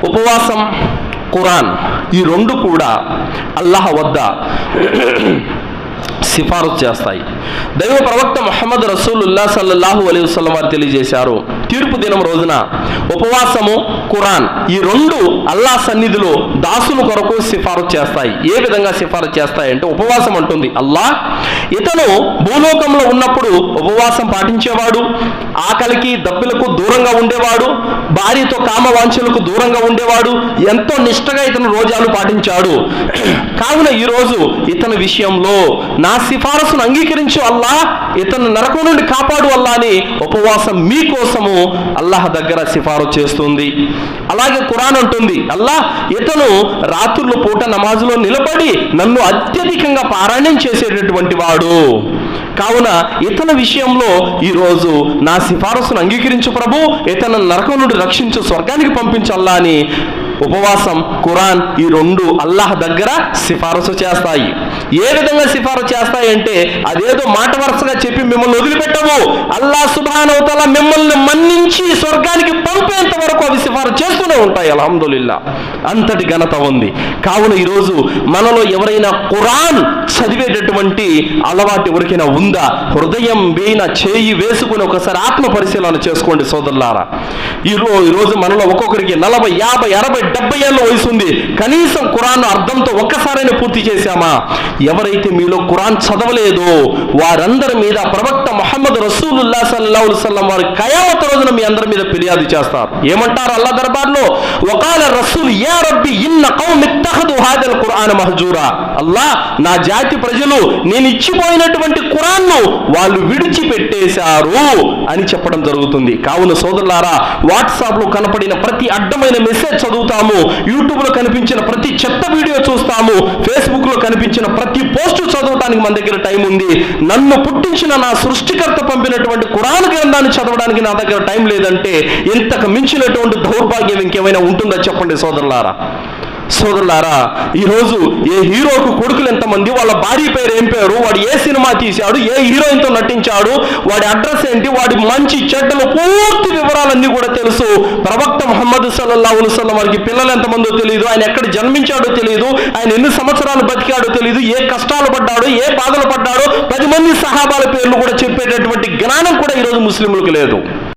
ఉపవాసం, ఖురాన్ ఈ రెండు కూడా అల్లాహ్ వద్ద సిఫారసు చేస్తాయి. దైవ ప్రవక్త ముహమ్మద్ రసూలుల్లాహ్ సల్లల్లాహు అలైహి వసల్లం వారు తెలియజేశారు, తీర్పు దినం రోజున ఉపవాసము, ఖురాన్ ఈ రెండు అల్లాహ్ సన్నిధిలో దాసుల కొరకు సిఫారసు చేస్తాయి. ఏ విధంగా సిఫారసు చేస్తాయి అంటే, ఉపవాసం అంటుంది అల్లాహ్, ఇతను భూలోకంలో ఉన్నప్పుడు ఉపవాసం పాటించేవాడు, ఆకలికి దప్పిలకు దూరంగా ఉండేవాడు, భార్యతో కామవాంఛలకు దూరంగా ఉండేవాడు, ఎంతో నిష్టగా ఇతను రోజాలు పాటించాడు. కావున ఈరోజు ఇతని విషయంలో నా సిఫారసును అంగీకరించు అల్లాహ్, ఇతను నరకం నుండి కాపాడు అల్లాహ్ అని ఉపవాసం మీకోసము అల్లాహ్ దగ్గర సిఫారసు చేస్తుంది. అలాగే ఖురాన్ అంటుంది, అల్లాహ్ ఇతను రాత్రుల పూట నమాజులో నిలబడి నన్ను అత్యధికంగా పారాయణం చేసేటటువంటి వాడు, కావున ఇతని విషయంలో ఈరోజు నా సిఫారసును అంగీకరించు ప్రభు, ఇతను నరకం నుండి రక్షించు, స్వర్గానికి పంపించు అల్లాహ్ అని ఉపవాసం, ఖురాన్ ఈ రెండు అల్లాహ్ దగ్గర సిఫారసు చేస్తాయి. ఏ విధంగా సిఫారసు చేస్తాయి అంటే, అదేదో మాట వరుసగా చెప్పి మిమ్మల్ని వదిలిపెట్టవు, అల్లాహ్ సుబ్హానహు వ తఆలా మిమ్మల్ని మన్నించి స్వర్గానికి పంపేంత వరకు అవి సిఫారసు చేస్తూనే ఉంటాయి. అల్హమ్దులిల్లాహ్, అంతటి ఘనత ఉంది. కావున ఈరోజు మనలో ఎవరైనా ఖురాన్ చదివేటటువంటి అలవాటు ఎవరికైనా ఉందా? హృదయం పైన చేయి వేసుకుని ఒకసారి ఆత్మ పరిశీలన చేసుకోండి సోదరులారా. ఈరోజు మనలో ఒక్కొక్కరికి 40, 50, 60, 70 ఏళ్ళ వయసు ఉంది. కనీసం ఖురాన్ అర్థంతో ఒక్కసారైనా పూర్తి చేశామా? ఎవరైతే మీలో ఖురాన్ చదవలేదో వారందరి మీద ప్రవక్త ముహమ్మద్ రసూలుల్లాహ్ సల్లల్లాహు అలైహి వసల్లం వారు ఖయామత్ రోజున మీ అందరి మీద ఫిర్యాదు చేస్తారు. ఏమంటారు అల్లాహ్ దర్బార్లో? వకాల రసూల్ యా రబ్బి ఇన్న కౌమి ఇత్తఖదు హాదల్ ఖురాన్ మహజూరా. అల్లాహ్, నా జాతి ప్రజలు నేను ఇచ్చిపోయినటువంటి ఖురాన్ను వాళ్ళు విడిచిపెట్టేశారు అని చెప్పడం జరుగుతుంది. కావున సోదరులారా, వాట్సాప్లో కనపడిన ప్రతి అడ్డమైన మెసేజ్ చదువుతాము, యూట్యూబ్లో కనిపించిన ప్రతి చెత్త వీడియో చూస్తాము, ఫేస్బుక్లో కనిపించిన ప్రతి పోస్టు చదవడానికి మన దగ్గర టైం ఉంది. నన్ను పుట్టించిన నా సృష్టికర్త పంపినటువంటి ఖురాన్ గ్రంథాన్ని చదవడానికి నా దగ్గర టైం లేదంటే ఇంతకు మించినటువంటి దౌర్భాగ్యం ఇంకేమైనా ఉంటుందో చెప్పండి సోదరులారా. ఈరోజు ఏ హీరోకు కొడుకులు ఎంతమంది, వాళ్ళ భార్య పేరు ఏం పేరు, వాడు ఏ సినిమా తీశాడు, ఏ హీరోయిన్తో నటించాడు, వాడి అడ్రస్ ఏంటి, వాడి మంచి చెడ్డలు పూర్తి వివరాలన్నీ కూడా తెలుసు. ప్రవక్త ముహమ్మద్ సల్లల్లాహు అలైహి వసల్లం వారికి పిల్లలు ఎంతమందో తెలియదు, ఆయన ఎక్కడ జన్మించాడో తెలియదు, ఆయన ఎన్ని సంవత్సరాలు బతికాడో తెలియదు, ఏ కష్టాలు పడ్డాడో, ఏ బాధలు పడ్డాడో 10 మంది సహాబాల పేర్లు కూడా చెప్పేటటువంటి జ్ఞానం కూడా ఈరోజు ముస్లింలకు లేదు.